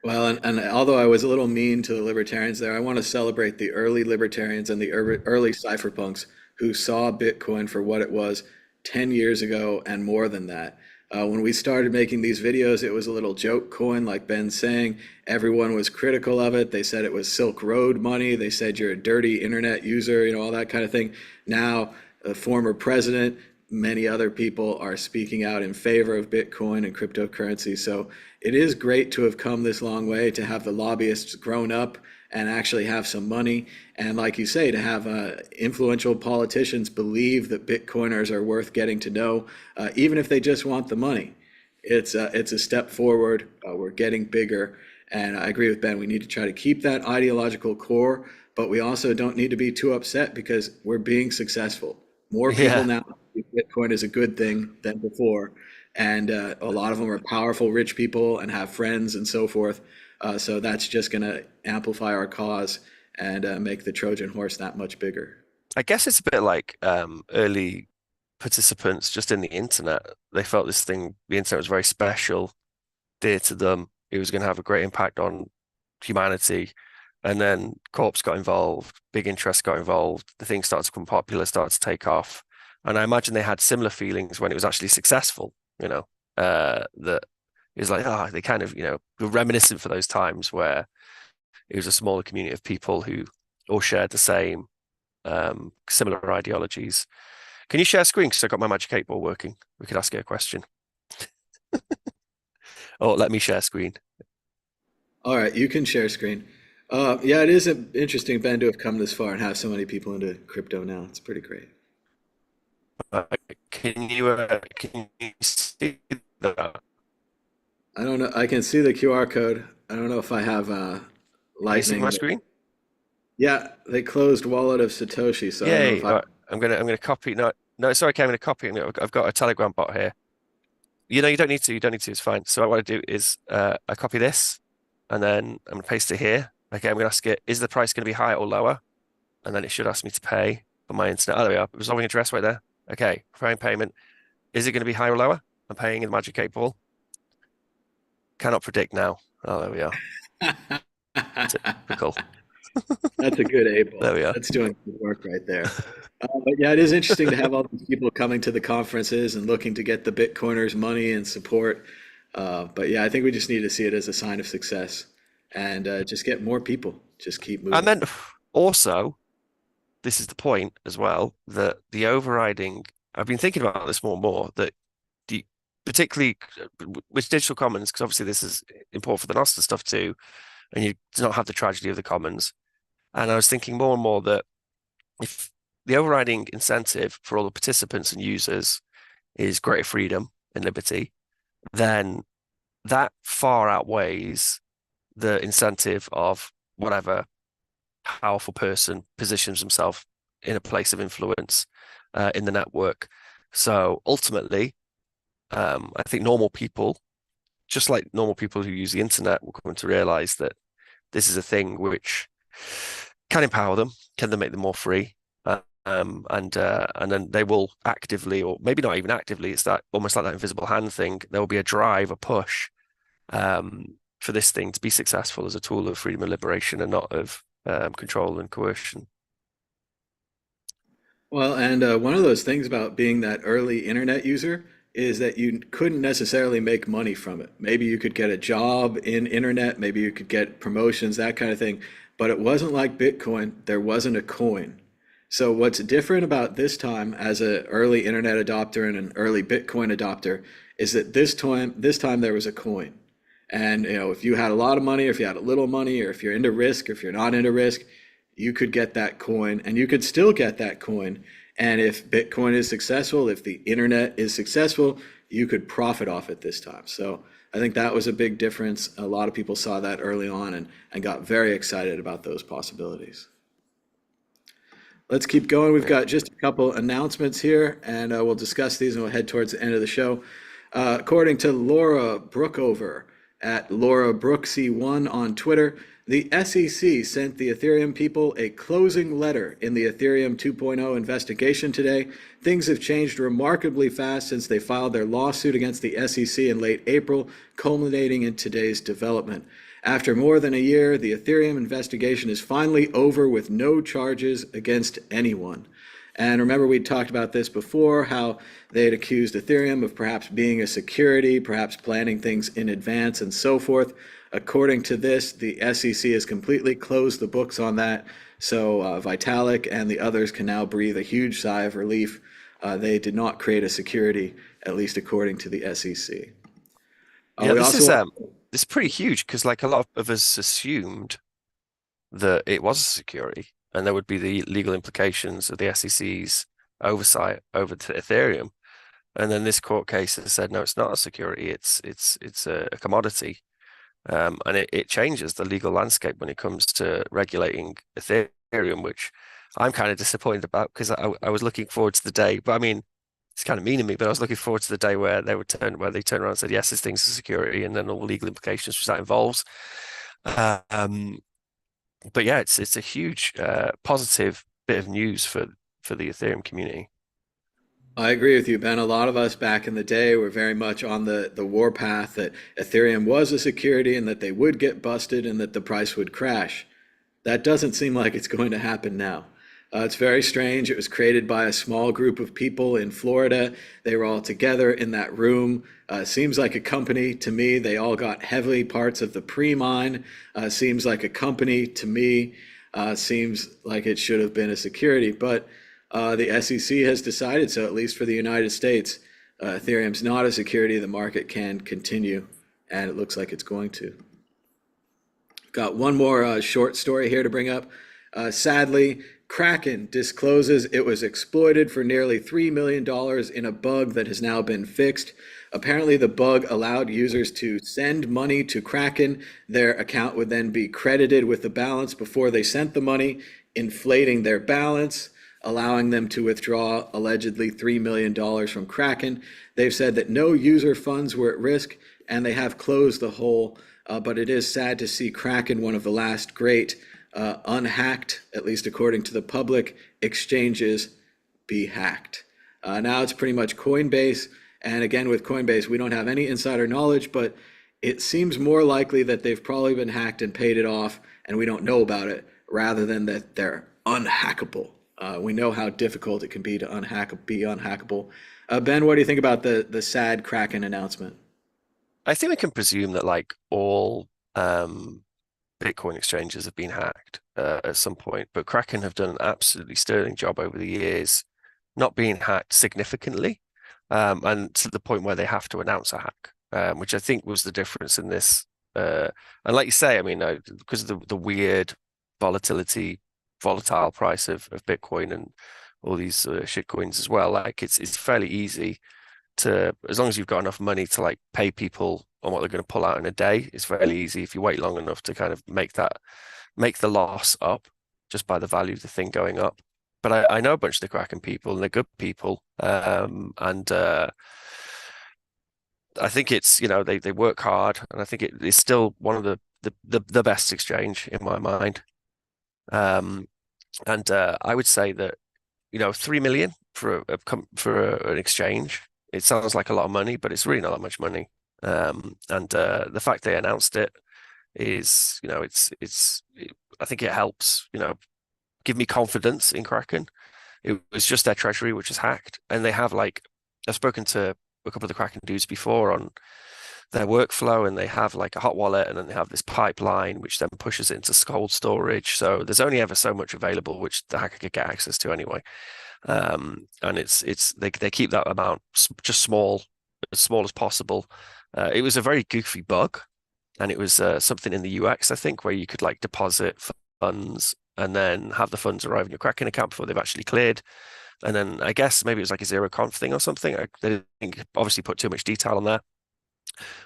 Well, and although I was a little mean to the libertarians there, I want to celebrate the early libertarians and the early cypherpunks who saw Bitcoin for what it was 10 years ago and more than that. When we started making these videos, it was a little joke coin, like Ben's saying. Everyone was critical of it. They said it was Silk Road money. They said you're a dirty internet user, you know, all that kind of thing. Now, the former president, many other people are speaking out in favor of Bitcoin and cryptocurrency. So it is great to have come this long way, to have the lobbyists grown up and actually have some money. And like you say, to have influential politicians believe that Bitcoiners are worth getting to know, even if they just want the money. It's a step forward. We're getting bigger. And I agree with Ben. We need to try to keep that ideological core, but we also don't need to be too upset because we're being successful. More people Yeah. now see Bitcoin is a good thing than before. And a lot of them are powerful, rich people and have friends and so forth. So that's just going to amplify our cause and make the Trojan horse that much bigger. I guess it's a bit like early participants just in the internet. They felt the internet was very special, dear to them. It was going to have a great impact on humanity. And then corps got involved, big interests got involved. The thing started to become popular, started to take off. And I imagine they had similar feelings when it was actually successful, you know, that it was like, they kind of, you know, were reminiscent for those times where it was a smaller community of people who all shared the same similar ideologies. Can you share screen? Because I got my magic 8 ball working. We could ask it a question. Or let me share screen. All right, you can share screen. Yeah, it is interesting, Ben, to have come this far and have so many people into crypto now. It's pretty great. Uh, can you see that? I don't know. I can see the QR code. I don't know if I have Can you see my Lightning. screen? Yeah, they closed Wallet of Satoshi, so I don't know Yay! if I. All right, I'm gonna copy. No, no, it's okay. I'm gonna copy. I've got a Telegram bot here. You know, you don't need to. You don't need to. It's fine. So what I do is I copy this, and then I'm gonna paste it here. Okay, I'm gonna ask it: is the price gonna be higher or lower? And then it should ask me to pay for my internet. Oh, there we are. Resolving address right there. Okay, preparing payment. Is it going to be higher or lower? I'm paying in the Magic 8 Ball. Cannot predict now. Oh, there we are. Typical. That's a good There A-ball. we are. That's doing good work right there. But yeah, it is interesting to have all these people coming to the conferences and looking to get the Bitcoiners money and support. But yeah, I think we just need to see it as a sign of success and just get more people. Just keep And moving. then also, this is the point as well, that the overriding, I've been thinking about this more and more, that the particularly with digital commons, because obviously this is important for the Nostr stuff too, and you do not have the tragedy of the commons. And I was thinking more and more that if the overriding incentive for all the participants and users is greater freedom and liberty, then that far outweighs the incentive of whatever powerful person positions himself in a place of influence in the network. So ultimately, I think normal people, just like normal people who use the internet, will come to realize that this is a thing which can empower them, can then make them more free, and then they will actively, or maybe not even actively, it's that almost like that invisible hand thing. There will be a drive, a push for this thing to be successful as a tool of freedom and liberation, and not of control and coercion. Well, and one of those things about being that early internet user is that you couldn't necessarily make money from it. Maybe you could get a job in internet, maybe you could get promotions, that kind of thing. But it wasn't like Bitcoin. There wasn't a coin. So what's different about this time as an early internet adopter and an early Bitcoin adopter is that this time there was a coin. And if you had a lot of money, or if you had a little money, or if you're into risk, or if you're not into risk, you could get that coin and you could still get that coin. And if Bitcoin is successful, if the internet is successful, you could profit off it this time. So I think that was a big difference. A lot of people saw that early on and got very excited about those possibilities. Let's keep going. We've got just a couple announcements here, and we'll discuss these and we'll head towards the end of the show. According to Laura Brookover at Laura Brooksy1 on Twitter, the SEC sent the Ethereum people a closing letter in the Ethereum 2.0 investigation today. Things have changed remarkably fast since they filed their lawsuit against the SEC in late April, culminating in today's development. After more than a year, the Ethereum investigation is finally over with no charges against anyone. And remember, we talked about this before, how they had accused Ethereum of perhaps being a security, perhaps planning things in advance and so forth. According to this, the SEC has completely closed the books on that. So Vitalik and the others can now breathe a huge sigh of relief. They did not create a security, at least according to the SEC. Yeah, We this also is want this is pretty huge because like a lot of us assumed that it was a security and there would be the legal implications of the SEC's oversight over to Ethereum. And then this court case has said, no, it's not a security, it's a commodity. And it changes the legal landscape when it comes to regulating Ethereum, which I'm kind of disappointed about because I was looking forward to the day. But I mean, it's kind of mean of me, but I was looking forward to the day where they turn around and said, yes, this thing's a security, and then all the legal implications which that involves. Um, but yeah, it's a huge positive bit of news for the Ethereum community. I agree with you, Ben. A lot of us back in the day were very much on the warpath that Ethereum was a security and that they would get busted and that the price would crash. That doesn't seem like it's going to happen now. It's very strange. It was created by a small group of people in Florida. They were all together in that room. Seems like a company to me. They all got heavy parts of the pre-mine. Seems like a company to me. Seems like it should have been a security, but the SEC has decided so, at least for the United States. Ethereum's not a security. The market can continue, and it looks like it's going to. Got one more short story here to bring up. Sadly, Kraken discloses it was exploited for nearly $3 million in a bug that has now been fixed. Apparently, the bug allowed users to send money to Kraken. Their account would then be credited with the balance before they sent the money, inflating their balance, allowing them to withdraw allegedly $3 million from Kraken. They've said that no user funds were at risk, and they have closed the hole. But it is sad to see Kraken, one of the last great unhacked, at least according to the public, exchanges, be hacked. Now it's pretty much Coinbase. And again, with Coinbase, we don't have any insider knowledge, but it seems more likely that they've probably been hacked and paid it off, and we don't know about it, rather than that they're unhackable. We know how difficult it can be to be unhackable. Ben, what do you think about the sad Kraken announcement? I think we can presume that like all Bitcoin exchanges have been hacked at some point, but Kraken have done an absolutely sterling job over the years, not being hacked significantly, and to the point where they have to announce a hack, which I think was the difference in this. And like you say, I mean, because of the weird volatility, volatile price of Bitcoin and all these shit coins as well, like it's fairly easy to, as long as you've got enough money to like pay people on what they're going to pull out in a day, it's fairly easy if you wait long enough to kind of make the loss up just by the value of the thing going up. But I know a bunch of the Kraken people and they're good people. And I think it's, they work hard, and I think it is still one of the best exchange in my mind. And I would say that, 3 million for an exchange, it sounds like a lot of money, but it's really not that much money. And the fact they announced it is, I think it helps, give me confidence in Kraken. It was just their treasury, which is hacked. And they have I've spoken to a couple of the Kraken dudes before on their workflow, and they have like a hot wallet, and then they have this pipeline, which then pushes it into cold storage. So there's only ever so much available, which the hacker could get access to anyway. And they keep that amount just as small as possible. It was a very goofy bug, and it was something in the UX, I think, where you could like deposit funds and then have the funds arrive in your Kraken account before they've actually cleared. And then I guess maybe it was like a zero conf thing or something. They didn't obviously put too much detail on there,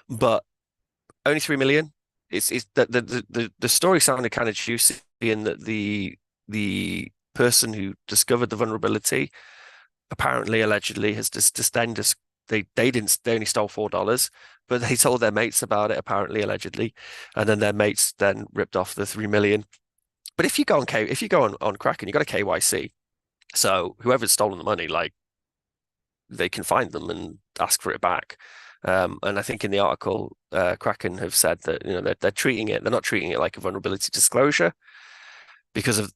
but only 3 million. It's the story sounded kind of juicy in that the person who discovered the vulnerability apparently allegedly has they only stole $4, but they told their mates about it, apparently, allegedly, and then their mates then ripped off the 3 million. But if you go on Kraken, you got a KYC. So whoever's stolen the money, like, they can find them and ask for it back. And I think in the article, Kraken have said that they're not treating it like a vulnerability disclosure because of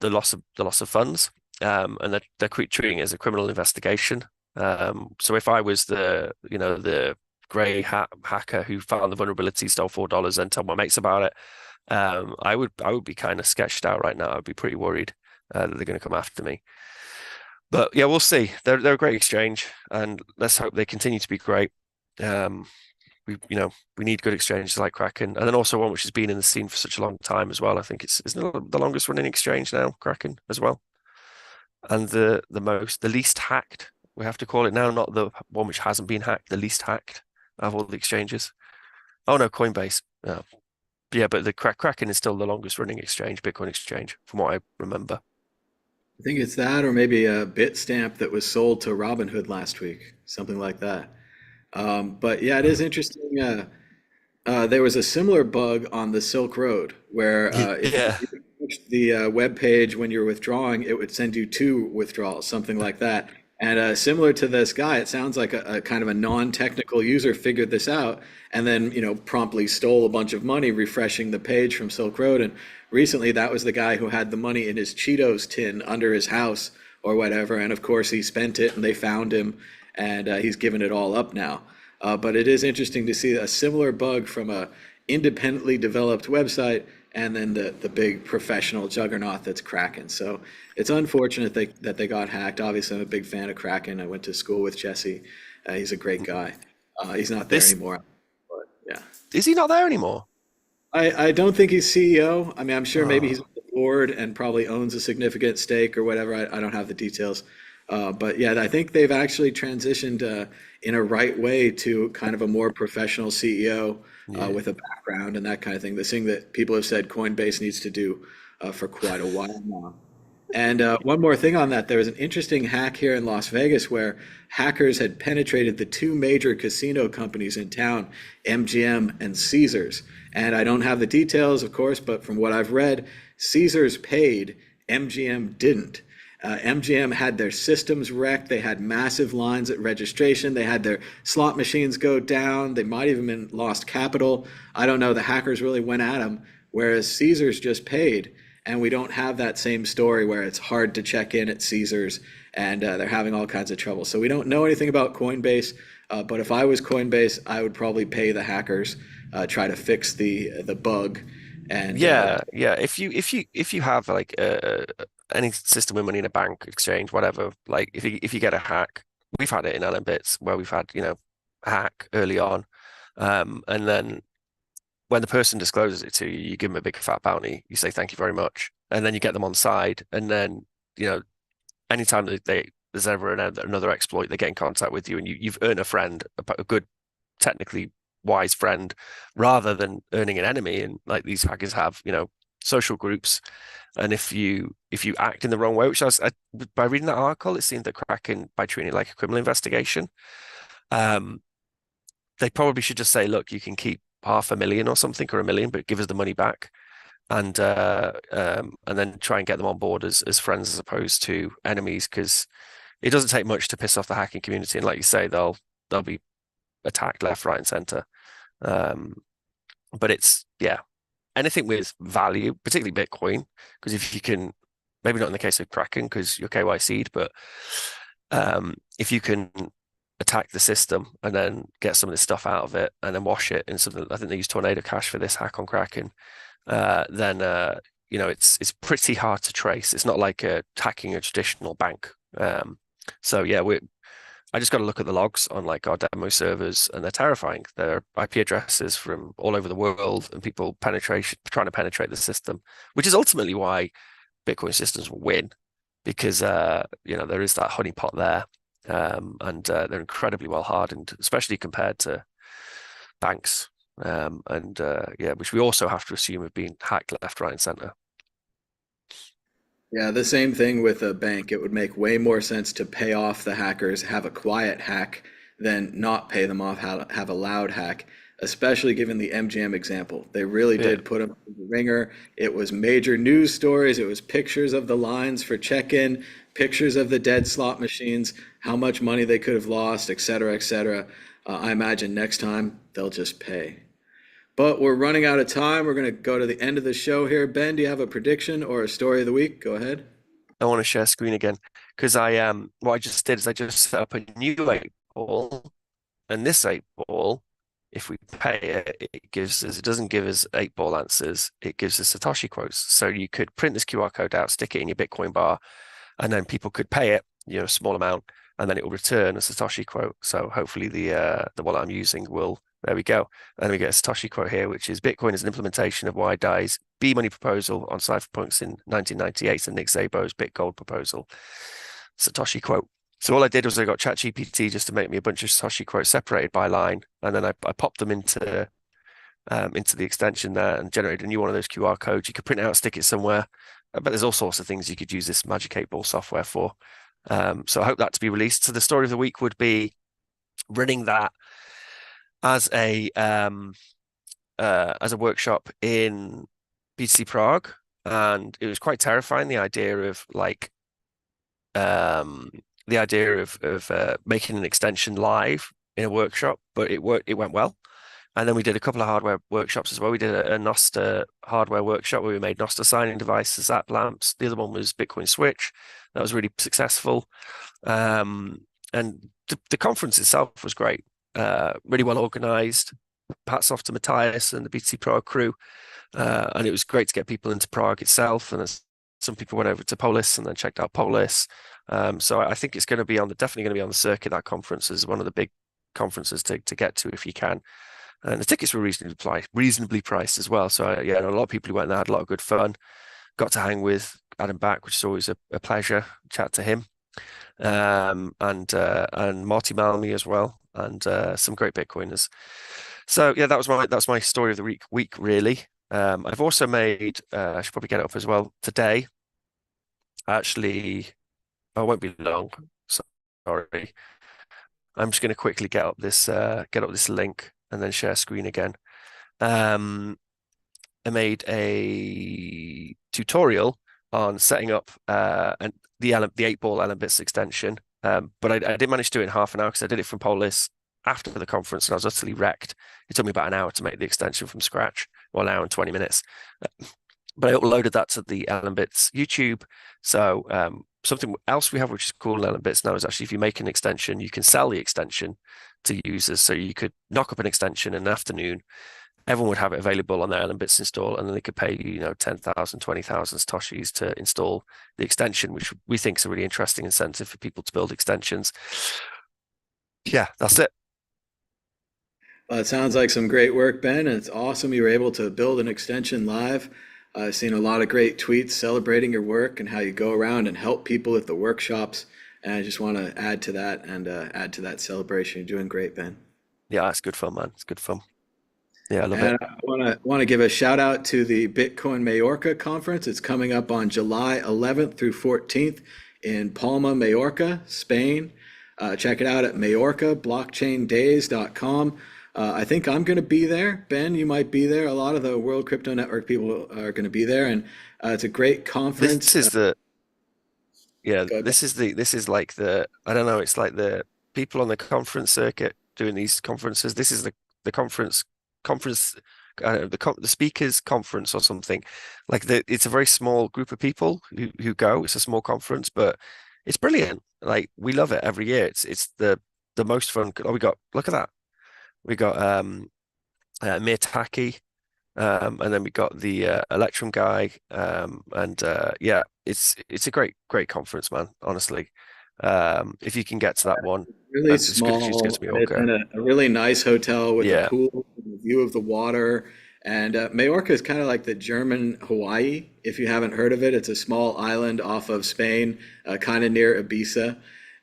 the loss of funds, and they're treating it as a criminal investigation. So if I was the grey hacker who found the vulnerability, stole $4, and told my mates about it, I would be kind of sketched out right now. I'd be pretty worried that they're going to come after me. But yeah, we'll see. They're a great exchange, and let's hope they continue to be great. We need good exchanges like Kraken, and then also one which has been in the scene for such a long time as well. I think isn't it the longest running exchange now, Kraken as well, and the least hacked. We have to call it now, not the one which hasn't been hacked, the least hacked of all the exchanges. Oh no, Coinbase. Yeah, but the Kraken is still the longest running exchange, Bitcoin exchange, from what I remember. I think it's that, or maybe a Bitstamp that was sold to Robinhood last week, something like that. But yeah, it is interesting. There was a similar bug on the Silk Road where if Yeah. you touched the web page when you're withdrawing, it would send you two withdrawals, something like that. And similar to this guy, it sounds like a kind of a non-technical user figured this out and then, promptly stole a bunch of money refreshing the page from Silk Road. And recently, that was the guy who had the money in his Cheetos tin under his house or whatever. And of course, he spent it and they found him, and he's given it all up now. But it is interesting to see a similar bug from a independently developed website and then the big professional juggernaut that's Kraken. So it's unfortunate that they got hacked. Obviously, I'm a big fan of Kraken. I went to school with Jesse. He's a great guy. He's not there This anymore, but yeah. is he not there anymore? I don't think he's CEO. I mean, I'm sure maybe he's Oh, on the board and probably owns a significant stake or whatever. I don't have the details. But yeah, I think they've actually transitioned in a right way to kind of a more professional CEO yeah. with a background and that kind of thing. The thing that people have said Coinbase needs to do for quite a while now. And one more thing on that, there was an interesting hack here in Las Vegas where hackers had penetrated the two major casino companies in town, MGM and Caesars. And I don't have the details, of course, but from what I've read, Caesars paid, MGM didn't. MGM had their systems wrecked. They had massive lines at registration. They had their slot machines go down. They might even been lost capital. I don't know. The hackers really went at them, whereas Caesars just paid. and we don't have that same story where it's hard to check in at Caesars and they're having all kinds of trouble. So we don't know anything about Coinbase, but if I was Coinbase, I would probably pay the hackers, try to fix the bug, and Yeah. If you have like any system with money in a bank, exchange, whatever, like if you get a hack, we've had it in LM Bits where we've had, a hack early on. And then when the person discloses it to you, you give them a big fat bounty, you say thank you very much, and then you get them on side, and then, anytime there's ever another exploit, they get in contact with you, and you've earned a friend, a good, technically wise friend, rather than earning an enemy. And like these hackers have, social groups, and if you act in the wrong way, which by reading that article, it seemed that Kraken, by treating it like a criminal investigation, they probably should just say, look, you can keep 500,000 or something, or 1 million, but give us the money back. And then try and get them on board as friends as opposed to enemies, because it doesn't take much to piss off the hacking community. And like you say, they'll be attacked left, right, and center. But it's, anything with value, particularly Bitcoin, because if you can, maybe not in the case of Kraken because you're KYC'd, but if you can attack the system and then get some of this stuff out of it and then wash it in something, I think they use Tornado Cash for this hack on Kraken, then it's pretty hard to trace. It's not like hacking a traditional bank. So yeah, I just got to look at the logs on like our demo servers, and they're terrifying. They're IP addresses from all over the world, and people trying to penetrate the system, which is ultimately why Bitcoin systems will win, because there is that honeypot there, and they're incredibly well hardened, especially compared to banks, which we also have to assume have been hacked left, right, and center. yeah, the same thing with a bank. It would make way more sense to pay off the hackers, have a quiet hack, than not pay them off, have a loud hack, especially given the MGM example. They really Yeah. did put them through the ringer. It was major news stories. It was pictures of the lines for check-in, pictures of the dead slot machines, how much money they could have lost, et cetera, et cetera. I imagine next time they'll just pay. But we're running out of time. We're going to go to the end of the show here. Ben, do you have a prediction or a story of the week? Go ahead. I want to share screen again because what I just did is I just set up a new 8-ball, and this 8-ball, if we pay it, it doesn't give us 8-ball answers. It gives us Satoshi quotes. So you could print this QR code out, stick it in your Bitcoin bar, and then people could pay it, a small amount, and then it will return a Satoshi quote. So hopefully the wallet I'm using will. There we go. And then we get a Satoshi quote here, which is Bitcoin is an implementation of Y-Dai's B-Money proposal on cypherpunks in 1998 and Nick Szabo's BitGold proposal. Satoshi quote. So all I did was I got ChatGPT just to make me a bunch of Satoshi quotes separated by line, and then I popped them into the extension there and generated a new one of those QR codes. You could print it out, stick it somewhere. But there's all sorts of things you could use this Magic 8-ball software for. So I hope that to be released. So the story of the week would be running that as a workshop in BTC Prague, and it was quite terrifying, the idea of making an extension live in a workshop, but it went well. And then we did a couple of hardware workshops as well. We did a Noster hardware workshop where we made Noster signing devices, app lamps. The other one was Bitcoin Switch. That was really successful. And the conference itself was great. Really well organized. Hats off to Matthias and the BTC Prague crew. And it was great to get people into Prague itself. And some people went over to Polis and then checked out Polis. So I think it's definitely going to be on the circuit. That conference is one of the big conferences to get to if you can. And the tickets were reasonably priced as well. So a lot of people who went there had a lot of good fun. Got to hang with Adam Back, which is always a pleasure. Chat to him, and Marty Malmy as well, and some great Bitcoiners. So yeah, that was my story of the week really. I've also made, I should probably get it up as well today. Actually, I won't be long. Sorry. I'm just going to quickly get up this link and then share screen again. I made a tutorial on setting up the 8-ball LMBits extension, but I did manage to do it in half an hour because I did it from Polis after the conference and I was utterly wrecked. It took me about an hour to make the extension from scratch, well, an hour and 20 minutes. but I uploaded that to the Ellen Bits YouTube. So something else we have, which is cool in Ellen Bits now, is actually if you make an extension, you can sell the extension to users. So you could knock up an extension in an afternoon. Everyone would have it available on their Ellen Bits install, and then they could pay you, 10,000, 20,000 Satoshis to install the extension, which we think is a really interesting incentive for people to build extensions. Yeah, that's it. Well, it sounds like some great work, Ben, and it's awesome you were able to build an extension live. I've seen a lot of great tweets celebrating your work and how you go around and help people at the workshops. And I just want to add to that and add to that celebration. You're doing great, Ben. Yeah, it's good fun, man. It's good fun. Yeah, I love it. And I want to give a shout out to the Bitcoin Majorca conference. It's coming up on July 11th through 14th in Palma, Majorca, Spain. Check it out at majorcablockchaindays.com. I think I'm going to be there. Ben, you might be there. A lot of the World Crypto Network people are going to be there, and it's a great conference. This is the Go ahead, Ben. this is like the, I don't know, it's like the people on the conference circuit doing these conferences. This is the conference the speakers conference or something. Like it's a very small group of people who go. It's a small conference, but it's brilliant. Like we love it every year. It's the most fun. Oh, we got, look at that. We got Mirtaki, and then we got the Electrum guy, and yeah, it's a great conference, man. Honestly, if you can get to that one, Really it's a good excuse to get small, to and it's Mallorca. in a really nice hotel with a Yeah, pool and a view of the water. And Majorca is kind of like the German Hawaii, if you haven't heard of it. It's a small island off of Spain, kind of near Ibiza.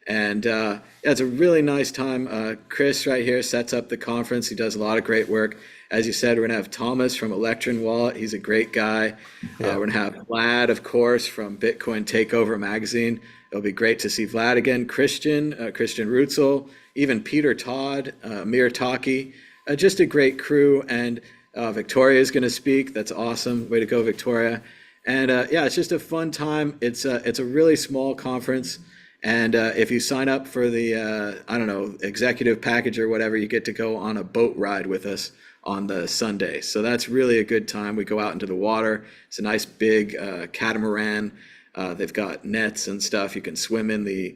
And yeah, it's a really nice time. Chris right here sets up the conference. He does a lot of great work. As you said, we're gonna have Thomas from Electron Wallet. He's a great guy. yeah, We're gonna have Vlad, of course, from Bitcoin Takeover Magazine. It'll be great to see Vlad again. Christian Rutzel, even Peter Todd, Mir Taki. Just a great crew. And Victoria is going to speak. That's awesome. Way to go, Victoria. And yeah, it's just a fun time. It's a really small conference. And if you sign up for the, I don't know, executive package or whatever, you get to go on a boat ride with us on the Sunday. So that's really a good time. We go out into the water. It's a nice big catamaran. They've got nets and stuff. You can swim in the,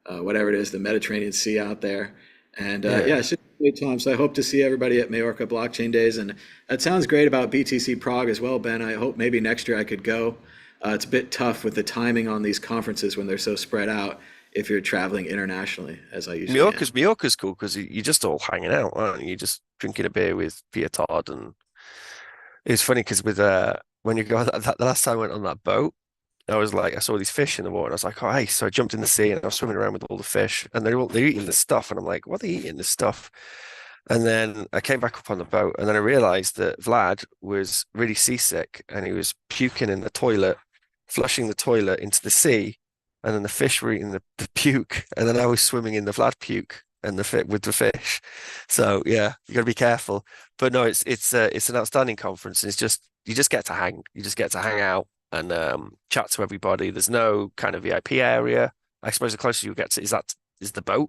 whatever it is, the Mediterranean Sea out there. And yeah, yeah. it's just a great time. So I hope to see everybody at Majorca Blockchain Days. And that sounds great about BTC Prague as well, Ben. I hope maybe next year I could go. It's a bit tough with the timing on these conferences when they're so spread out if you're traveling internationally, as I usually am. Mallorca's cool because you're just all hanging out, aren't you? You're just drinking a beer with Fiat Todd, and it's funny because with when you go the last time I went on that boat. I was like, I saw these fish in the water, and I was like, oh, hey. So I jumped in the sea and I was swimming around with all the fish, and they're eating the stuff, and I'm like, what are they eating this stuff? And then I came back up on the boat, and then I realized that Vlad was really seasick, and he was puking in the toilet, flushing the toilet into the sea, and then the fish were eating the puke, and then I was swimming in the Vlad puke and the fit with the fish. So yeah, you got to be careful. But no, it's an outstanding conference, and it's just you just get to hang out and chat to everybody. There's no kind of VIP area. I suppose the closer you get to is the boat,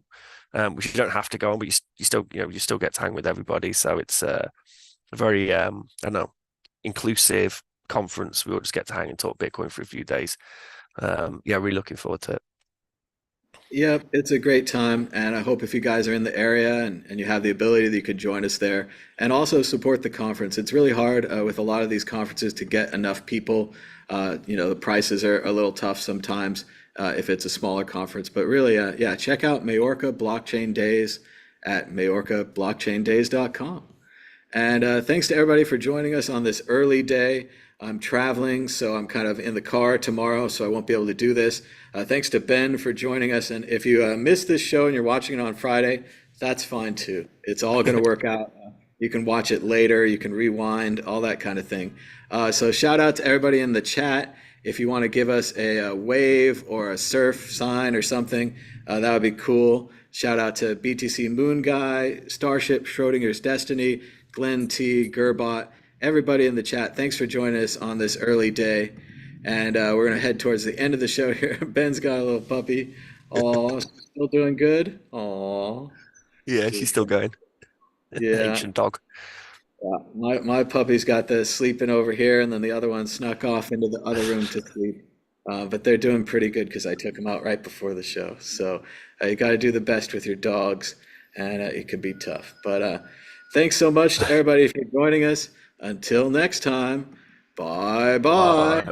which you don't have to go on, but you still you still get to hang with everybody. So it's a very I don't know, inclusive conference. We all just get to hang and talk Bitcoin for a few days. Yeah, really looking forward to it. Yep, it's a great time, and I hope if you guys are in the area and you have the ability that you could join us there and also support the conference. It's really hard with a lot of these conferences to get enough people. The prices are a little tough sometimes if it's a smaller conference, but really, yeah, check out Majorca Blockchain Days at majorcablockchaindays.com. And thanks to everybody for joining us on this early day. I'm traveling, so I'm kind of in the car tomorrow, so I won't be able to do this. Thanks to Ben for joining us. And if you missed this show and you're watching it on Friday, that's fine too. It's all going to work out. You can watch it later, you can rewind, all that kind of thing. So shout out to everybody in the chat. If you want to give us a wave or a surf sign or something, that would be cool. Shout out to BTC Moon Guy, Starship, Schrodinger's Destiny, Glenn T, Gerbot, everybody in the chat. Thanks for joining us on this early day. And we're going to head towards the end of the show here. Ben's got a little puppy. Oh, still doing good? Oh, Yeah, she's still going. yeah. Ancient dog. My puppy's got the sleeping over here, and then the other one snuck off into the other room to sleep. But they're doing pretty good because I took them out right before the show. So you got to do the best with your dogs, and it can be tough. But thanks so much to everybody for joining us. Until next time, bye bye. Bye.